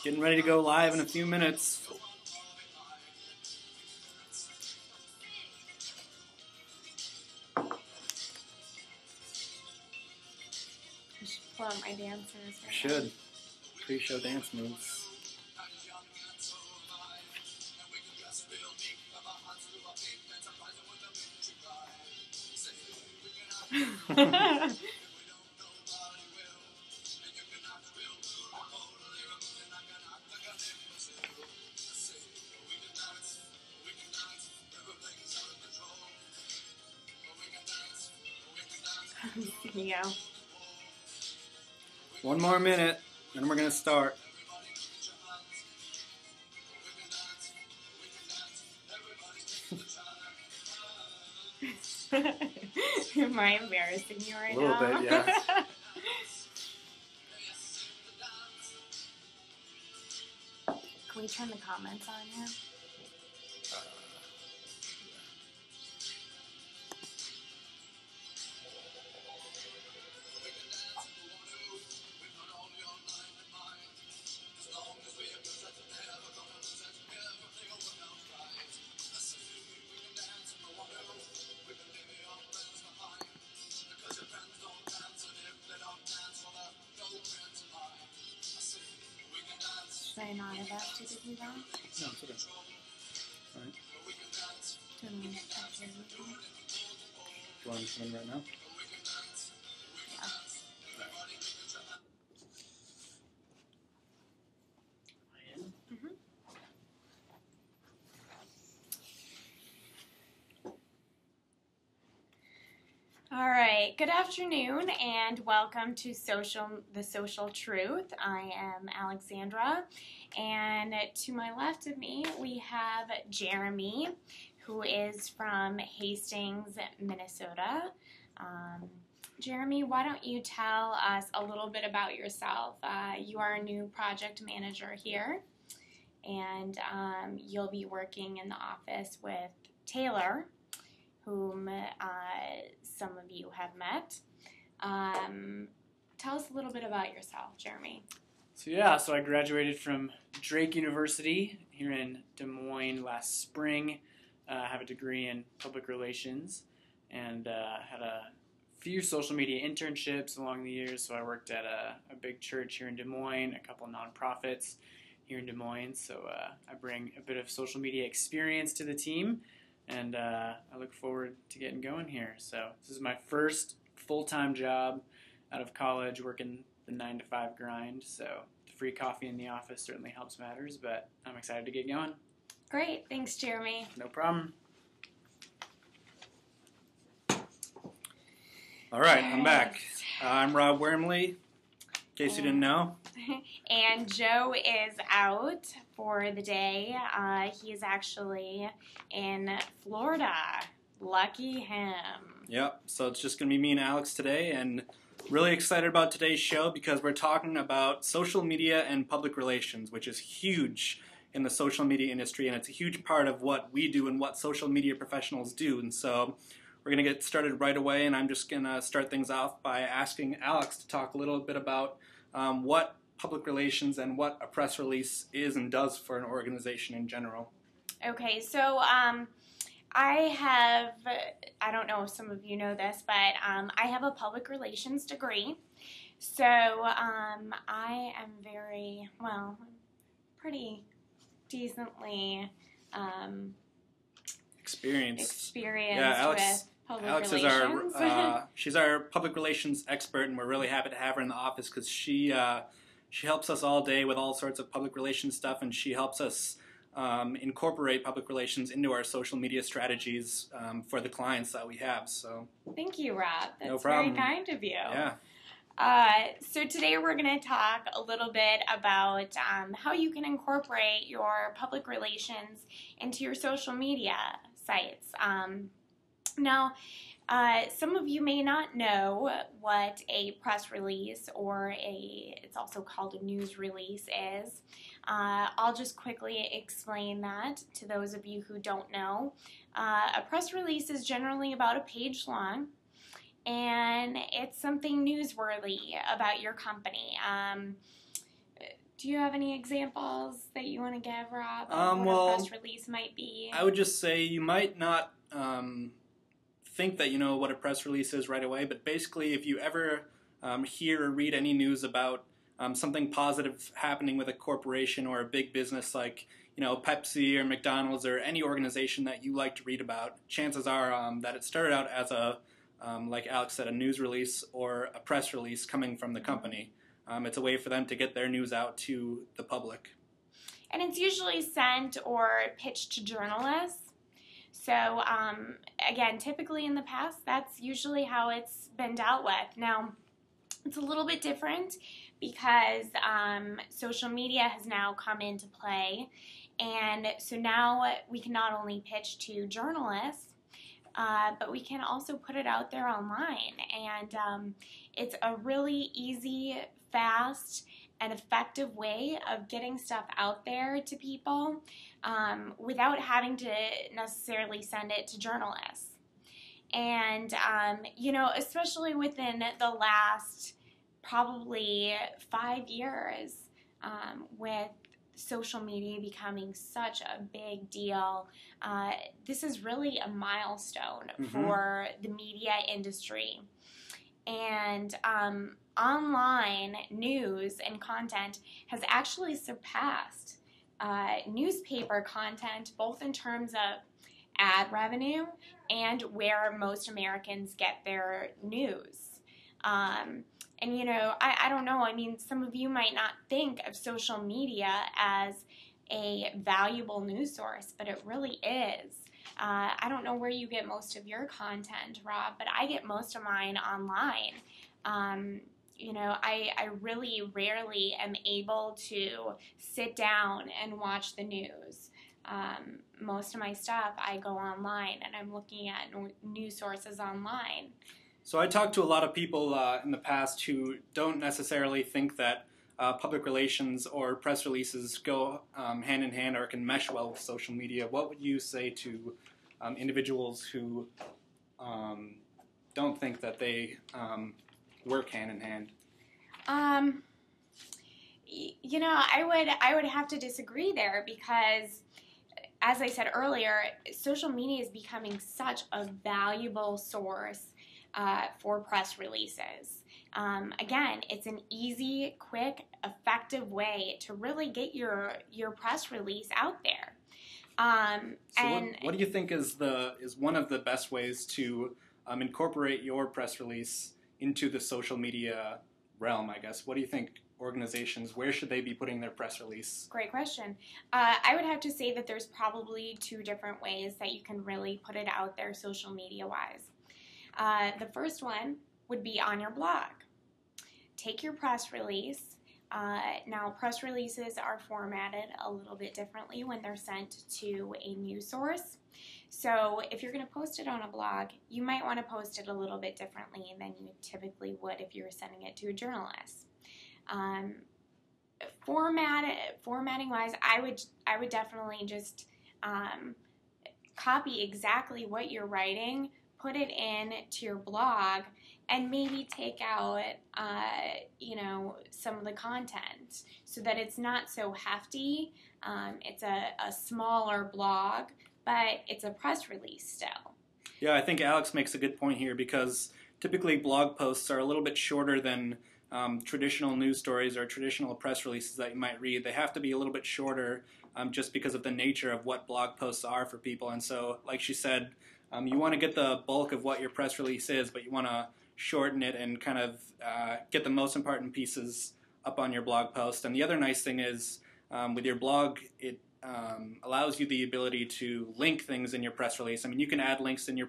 Getting ready to go live in a few minutes. I should pull out my dancers. I should. Pre-show dance moves. Yeah. One more minute, and we're gonna start. Am I embarrassing you right A little now? bit, yeah. Can we turn the comments on here? Should I not have asked you to do that? No, it's okay. All right. Do you want me to touch your video? Do you want to come in right now? All right. Good afternoon, and welcome to The Social Truth. I am Alexandra, and to my left of me, we have Jeremy, who is from Hastings, Minnesota. Jeremy, why don't you tell us a little bit about yourself? You are a new project manager here, and you'll be working in the office with Taylor, whom some of you have met. Tell us a little bit about yourself, Jeremy. So I graduated from Drake University here in Des Moines last spring. I have a degree in public relations and had a few social media internships along the years. So I worked at a big church here in Des Moines, a couple of nonprofits here in Des Moines. So I bring a bit of social media experience to the team. And I look forward to getting going here. So this is my first full-time job out of college, working the 9-to-5 grind. So the free coffee in the office certainly helps matters, but I'm excited to get going. Great. Thanks, Jeremy. No problem. All right, I'm back. I'm Rob Wormley, in case you didn't know. And Joe is out for the day. He is actually in Florida. Lucky him. Yep, so it's just going to be me and Alex today, and really excited about today's show because we're talking about social media and public relations, which is huge in the social media industry, and it's a huge part of what we do and what social media professionals do. And so we're going to get started right away, and I'm just going to start things off by asking Alex to talk a little bit about what public relations and what a press release is and does for an organization in general. Okay, so I don't know if some of you know this, but I have a public relations degree. So I am pretty decently experienced yeah, with public Alex relations. is she's our public relations expert, and we're really happy to have her in the office because she helps us all day with all sorts of public relations stuff, and she helps us incorporate public relations into our social media strategies for the clients that we have. So thank you, Rob. That's no problem. Very kind of you. Yeah. So today we're going to talk a little bit about how you can incorporate your public relations into your social media sites. Now, some of you may not know what a press release or it's also called a news release is. I'll just quickly explain that to those of you who don't know. A press release is generally about a page long, and it's something newsworthy about your company. Do you have any examples that you want to give, Rob, of Well, what a press release might be? I would just say you might not think that you know what a press release is right away, but basically if you ever hear or read any news about something positive happening with a corporation or a big business like Pepsi or McDonald's or any organization that you like to read about, chances are that it started out as like Alex said, a news release or a press release coming from the company. It's a way for them to get their news out to the public. And it's usually sent or pitched to journalists. So, again, typically in the past, that's usually how it's been dealt with. Now, it's a little bit different because social media has now come into play. And so now we can not only pitch to journalists, but we can also put it out there online. And it's a really easy, fast, and effective way of getting stuff out there to people without having to necessarily send it to journalists. And, especially within the last probably 5 years with social media becoming such a big deal, this is really a milestone for the media industry. And online news and content has actually surpassed newspaper content, both in terms of ad revenue and where most Americans get their news. And, I don't know, I mean, some of you might not think of social media as a valuable news source, but it really is. I don't know where you get most of your content, Rob, but I get most of mine online. I really rarely am able to sit down and watch the news. Most of my stuff, I go online and I'm looking at news sources online. So I talked to a lot of people in the past who don't necessarily think that public relations or press releases go hand in hand or can mesh well with social media. What would you say to individuals who don't think that they work hand in hand? I would have to disagree there because, as I said earlier, social media is becoming such a valuable source for press releases. Again, it's an easy, quick, effective way to really get your press release out there. What do you think is one of the best ways to incorporate your press release into the social media realm, I guess? What do you think organizations, where should they be putting their press release? Great question. I would have to say that there's probably 2 different ways that you can really put it out there social media-wise. The first one would be on your blog. Take your press release. Now, press releases are formatted a little bit differently when they're sent to a news source. So if you're going to post it on a blog, you might want to post it a little bit differently than you typically would if you were sending it to a journalist. Formatting-wise, I would definitely just copy exactly what you're writing, put it in to your blog, and maybe take out, some of the content so that it's not so hefty. It's a smaller blog, but it's a press release still. Yeah, I think Alex makes a good point here because typically blog posts are a little bit shorter than traditional news stories or traditional press releases that you might read. They have to be a little bit shorter just because of the nature of what blog posts are for people. And so, like she said, you want to get the bulk of what your press release is, but you want to shorten it and kind of get the most important pieces up on your blog post. And the other nice thing is with your blog, it allows you the ability to link things in your press release. I mean, you can add links in your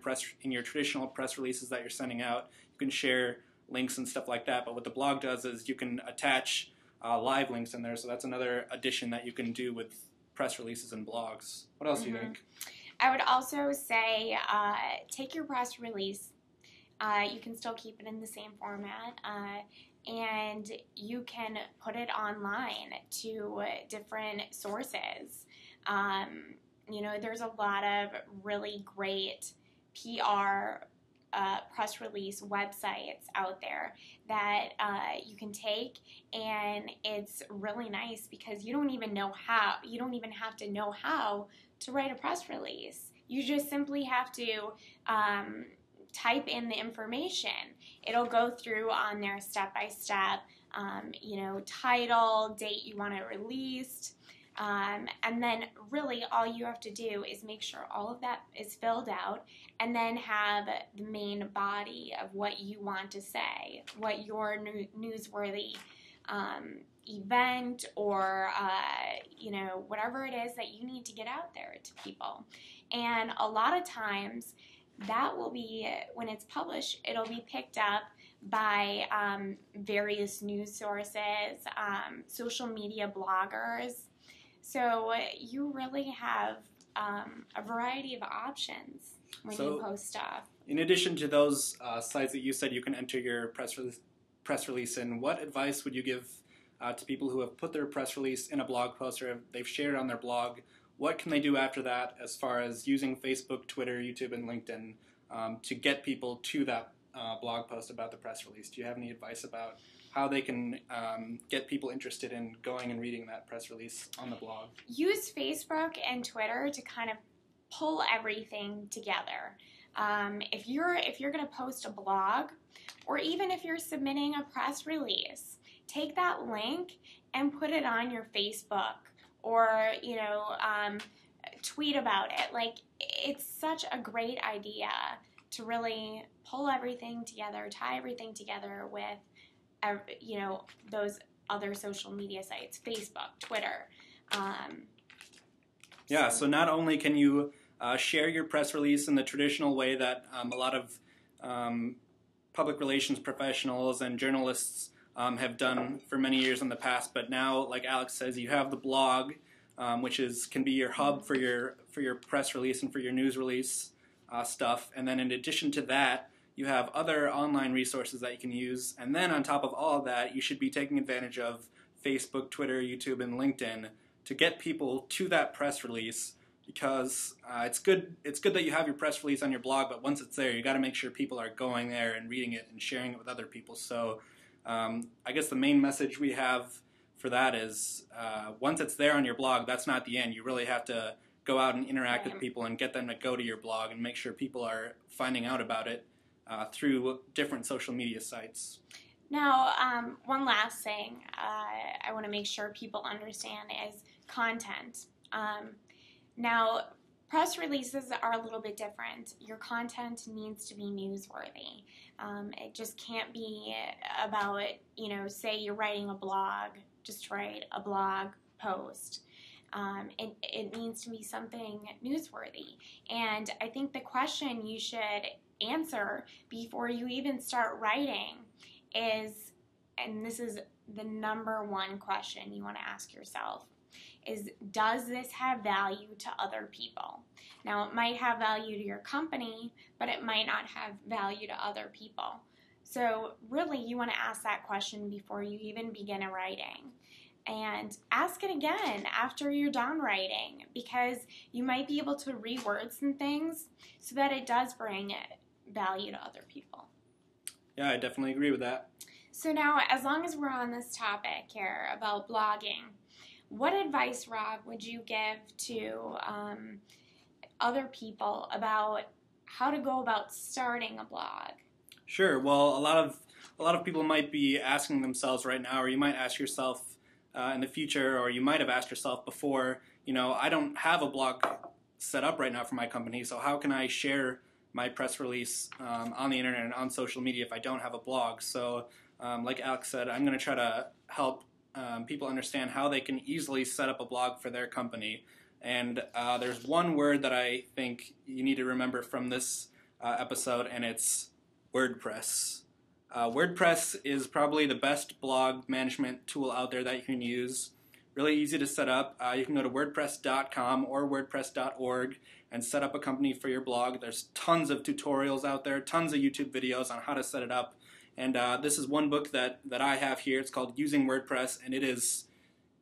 traditional press releases that you're sending out. You can share links and stuff like that. But what the blog does is you can attach live links in there. So that's another addition that you can do with press releases and blogs. What else do you think? I would also say take your press release. You can still keep it in the same format. And you can put it online to different sources. There's a lot of really great PR press release websites out there that you can take, and it's really nice because you don't even have to know how to write a press release. You just simply have to type in the information. It'll go through on there step by step, title, date you want it released, and then really all you have to do is make sure all of that is filled out, and then have the main body of what you want to say, what your newsworthy event or whatever it is that you need to get out there to people. And a lot of times that will be, when it's published, it'll be picked up by various news sources, social media bloggers. So you really have a variety of options when you post stuff. In addition to those sites that you said you can enter your press release in, what advice would you give to people who have put their press release in a blog post, or they've shared it on their blog? What can they do after that as far as using Facebook, Twitter, YouTube, and LinkedIn to get people to that blog post about the press release? Do you have any advice about how they can get people interested in going and reading that press release on the blog? Use Facebook and Twitter to kind of pull everything together. If you're going to post a blog, or even if you're submitting a press release, take that link and put it on your Facebook, or tweet about it. Like, it's such a great idea to really pull everything together, tie everything together with those other social media sites, Facebook, Twitter. So not only can you share your press release in the traditional way that a lot of public relations professionals and journalists have done for many years in the past, but now, like Alex says, you have the blog, which can be your hub for your press release and for your news release stuff. And then in addition to that, you have other online resources that you can use. And then on top of all of that, you should be taking advantage of Facebook, Twitter, YouTube, and LinkedIn to get people to that press release, because it's good that you have your press release on your blog, but once it's there, you got to make sure people are going there and reading it and sharing it with other people. So I guess the main message we have for that is once it's there on your blog, that's not the end. You really have to go out and interact with people and get them to go to your blog and make sure people are finding out about it through different social media sites. Now, one last thing I want to make sure people understand is content. Now, press releases are a little bit different. Your content needs to be newsworthy. It just can't be about, say you're writing a blog, just write a blog post. It needs to be something newsworthy. And I think the question you should answer before you even start writing is, and this is the number one question you want to ask yourself, is, does this have value to other people? Now, it might have value to your company, but it might not have value to other people. So really, you want to ask that question before you even begin writing. And ask it again after you're done writing, because you might be able to reword some things so that it does bring value to other people. Yeah, I definitely agree with that. So now, as long as we're on this topic here about blogging, what advice, Rob, would you give to other people about how to go about starting a blog? Sure. Well, a lot of people might be asking themselves right now, or you might ask yourself in the future, or you might have asked yourself before, I don't have a blog set up right now for my company, so how can I share my press release on the internet and on social media if I don't have a blog? So like Alex said, I'm going to try to help people understand how they can easily set up a blog for their company. And there's one word that I think you need to remember from this episode, and it's WordPress. WordPress is probably the best blog management tool out there that you can use. Really easy to set up. You can go to WordPress.com or WordPress.org and set up a company for your blog. There's tons of tutorials out there, tons of YouTube videos on how to set it up. And this is one book that I have here. It's called Using WordPress, and it is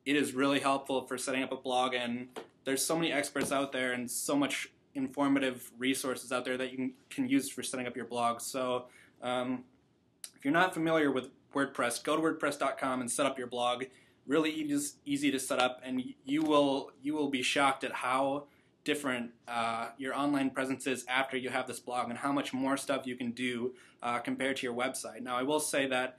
really helpful for setting up a blog. And there's so many experts out there and so much informative resources out there that you can use for setting up your blog. So if you're not familiar with WordPress, go to WordPress.com and set up your blog. Really easy to set up, and you will be shocked at how different your online presence is after you have this blog, and how much more stuff you can do compared to your website. Now, I will say that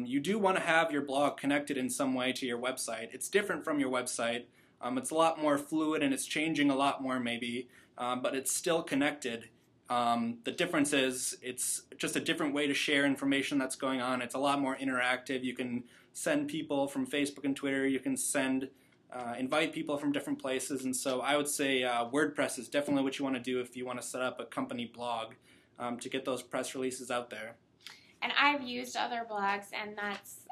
you do want to have your blog connected in some way to your website. It's different from your website. It's a lot more fluid, and it's changing a lot more maybe, but it's still connected. The difference is it's just a different way to share information that's going on. It's a lot more interactive. You can send people from Facebook and Twitter. You can invite people from different places. And so I would say WordPress is definitely what you want to do if you want to set up a company blog to get those press releases out there. And I've used other blogs, and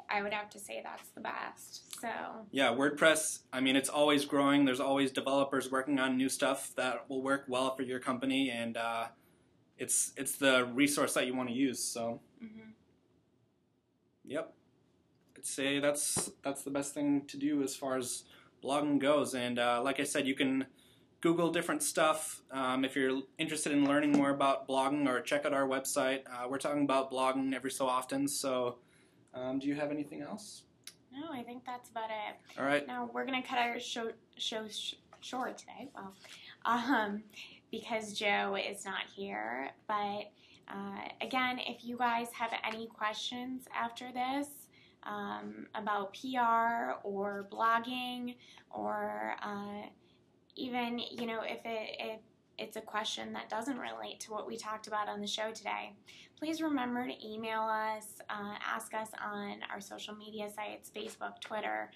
I would have to say that's the best. So yeah, WordPress, I mean, it's always growing. There's always developers working on new stuff that will work well for your company, and it's the resource that you want to use. So yep, I'd say that's the best thing to do as far as blogging goes. And like I said, you can Google different stuff if you're interested in learning more about blogging, or check out our website. We're talking about blogging every so often. So do you have anything else? no, I think that's about it. All right. Now we're gonna cut our show short today. Well, because Joe is not here. But again, if you guys have any questions after this about PR or blogging, or even, if it's a question that doesn't relate to what we talked about on the show today, please remember to email us, ask us on our social media sites, Facebook, Twitter,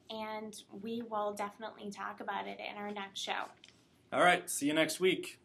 and we will definitely talk about it in our next show. All right. See you next week.